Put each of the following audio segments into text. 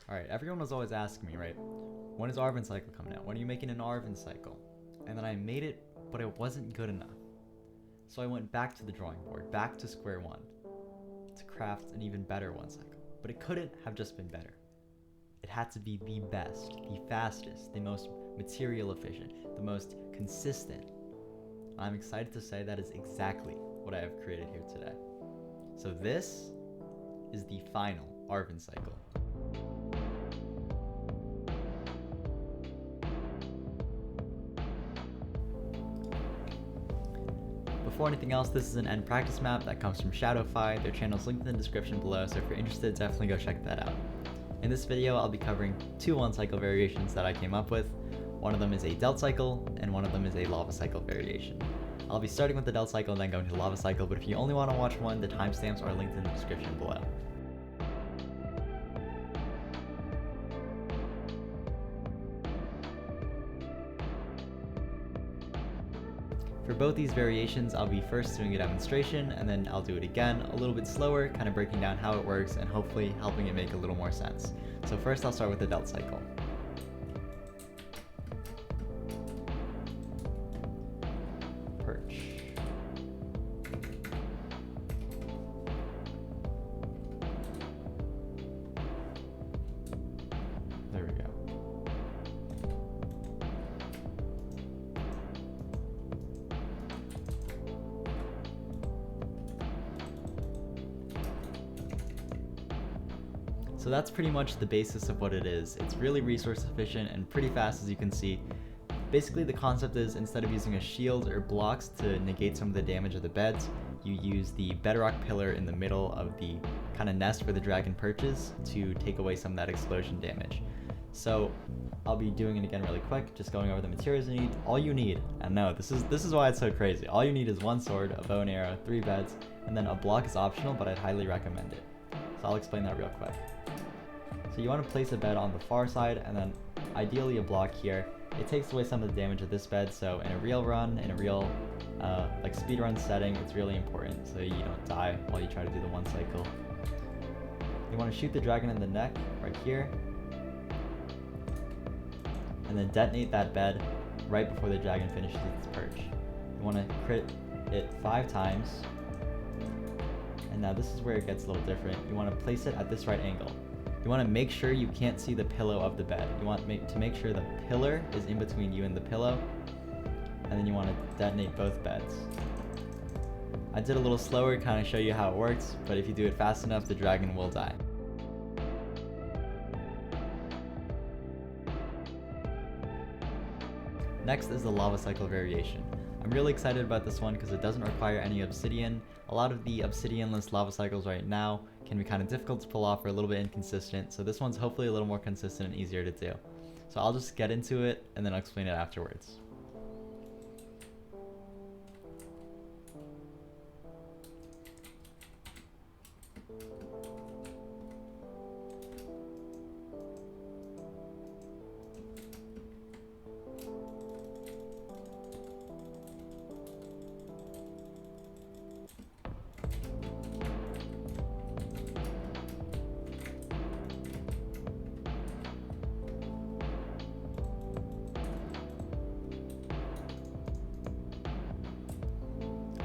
Alright, everyone was always asking me, right? When is Arvin cycle coming out? When are you making an Arvin cycle? And then I made it, but it wasn't good enough. So I went back to the drawing board, back to square one, to craft an even better one cycle. But it couldn't have just been better. It had to be the best, the fastest, the most material efficient, the most consistent. I'm excited to say that is exactly what I have created here today. So this is the final Arvin cycle. Before anything else, this is an end practice map that comes from Shadowfi. Their channel is linked in the description below, so if you're interested, definitely go check that out. In this video, I'll be covering two one-cycle variations that I came up with. One of them is a Delt cycle, and one of them is a lava cycle variation. I'll be starting with the Delt cycle and then going to the lava cycle, but if you only want to watch one, the timestamps are linked in the description below. For both these variations, I'll be first doing a demonstration, and then I'll do it again, a little bit slower, kind of breaking down how it works, and hopefully helping it make a little more sense. So first I'll start with the Delt cycle. Perch. There we go. So that's pretty much the basis of what it is. It's really resource efficient and pretty fast, as you can see. Basically the concept is, instead of using a shield or blocks to negate some of the damage of the beds, you use the bedrock pillar in the middle of the kind of nest where the dragon perches to take away some of that explosion damage. So I'll be doing it again really quick, just going over the materials you need. All you need, and no, this is why it's so crazy. All you need is one sword, a bow and arrow, 3 beds, and then a block is optional, but I'd highly recommend it. So I'll explain that real quick. So you want to place a bed on the far side, and then ideally a block here. It takes away some of the damage of this bed, so in a real run, in a real like speedrun setting, it's really important so you don't die while you try to do the one cycle. You want to shoot the dragon in the neck right here, and then detonate that bed right before the dragon finishes its perch. You want to crit it 5 times, and now this is where it gets a little different. You want to place it at this right angle. You want to make sure you can't see the pillow of the bed. You want to make sure the pillar is in between you and the pillow, and then you want to detonate both beds. I did a little slower to kind of show you how it works, but if you do it fast enough, the dragon will die. Next is the lava cycle variation. I'm really excited about this one because it doesn't require any obsidian. A lot of the obsidianless lava cycles right now can be kind of difficult to pull off or a little bit inconsistent, so this one's hopefully a little more consistent and easier to do. So I'll just get into it and then I'll explain it afterwards.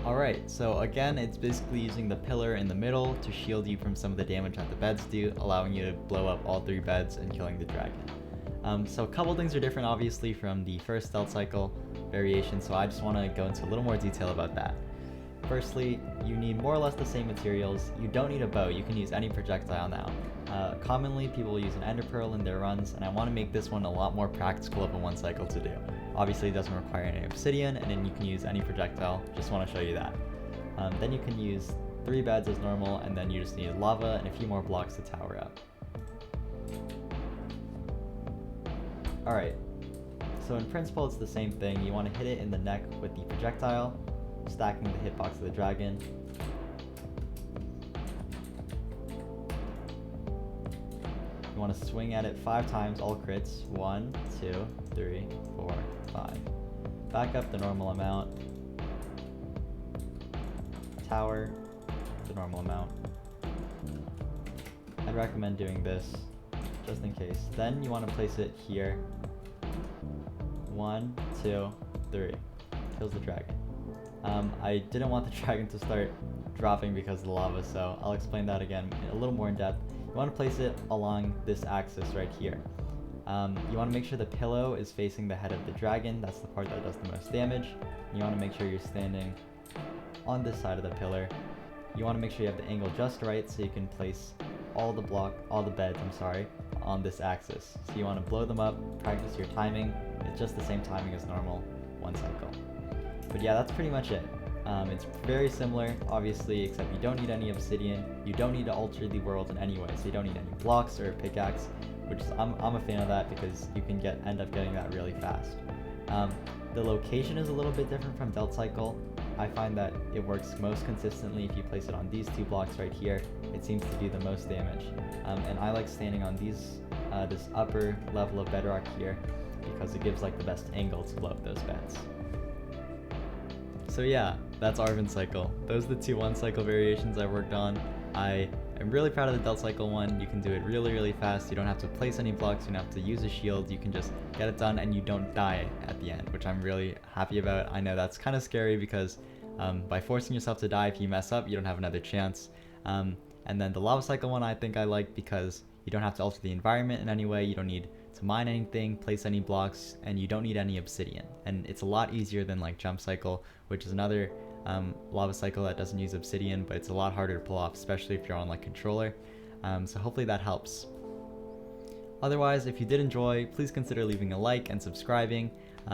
Alright, so again, it's basically using the pillar in the middle to shield you from some of the damage that the beds do, allowing you to blow up all 3 beds and killing the dragon. So a couple things are different obviously from the first Delt cycle variation, so I just want to go into a little more detail about that. Firstly, you need more or less the same materials. You don't need a bow, you can use any projectile now. Commonly, people use an ender pearl in their runs, and I want to make this one a lot more practical of a one cycle to do. Obviously, it doesn't require any obsidian, and then you can use any projectile. Just want to show you that. Then you can use 3 beds as normal, and then you just need lava and a few more blocks to tower up. Alright, so in principle it's the same thing. You want to hit it in the neck with the projectile, stacking the hitbox of the dragon. You want to swing at it 5 times, all crits. 1, 2, 3, 4, 5. Back up the normal amount. Tower, the normal amount. I'd recommend doing this just in case. Then you want to place it here. 1, 2, 3. Kills the dragon. I didn't want the dragon to start dropping because of the lava, so I'll explain that again a little more in depth. You want to place it along this axis right here. You want to make sure the pillow is facing the head of the dragon. That's the part that does the most damage. You want to make sure you're standing on this side of the pillar. You want to make sure you have the angle just right so you can place all the beds, on this axis. So you want to blow them up, practice your timing. It's just the same timing as normal, 1 cycle. But yeah, that's pretty much it. It's very similar, obviously, except you don't need any obsidian. You don't need to alter the world in any way, so you don't need any blocks or a pickaxe, which is, I'm a fan of that because you can end up getting that really fast. The location is a little bit different from Delt Cycle. I find that it works most consistently if you place it on these 2 blocks right here. It seems to do the most damage. And I like standing on this upper level of bedrock here because it gives like the best angle to blow up those beds. So yeah, that's Arvin Cycle. Those are the 2 1 cycle variations I worked on. I am really proud of the Delt Cycle one. You can do it really, really fast. You don't have to place any blocks, you don't have to use a shield. You can just get it done and you don't die at the end, which I'm really happy about. I know that's kind of scary because by forcing yourself to die, if you mess up, you don't have another chance. And then the Lava Cycle one I think I like because you don't have to alter the environment in any way. You don't need to mine anything, place any blocks, and you don't need any obsidian. And it's a lot easier than like Jump Cycle, which is another lava cycle that doesn't use obsidian, but it's a lot harder to pull off, especially if you're on like controller. So hopefully that helps. Otherwise, if you did enjoy, please consider leaving a like and subscribing.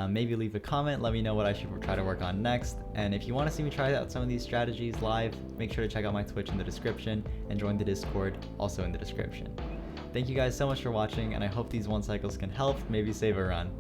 Maybe leave a comment, let me know what I should try to work on next. And if you want to see me try out some of these strategies live, make sure to check out my Twitch in the description and join the Discord, also in the description. Thank you guys so much for watching, and I hope these 1 cycles can help, maybe save a run.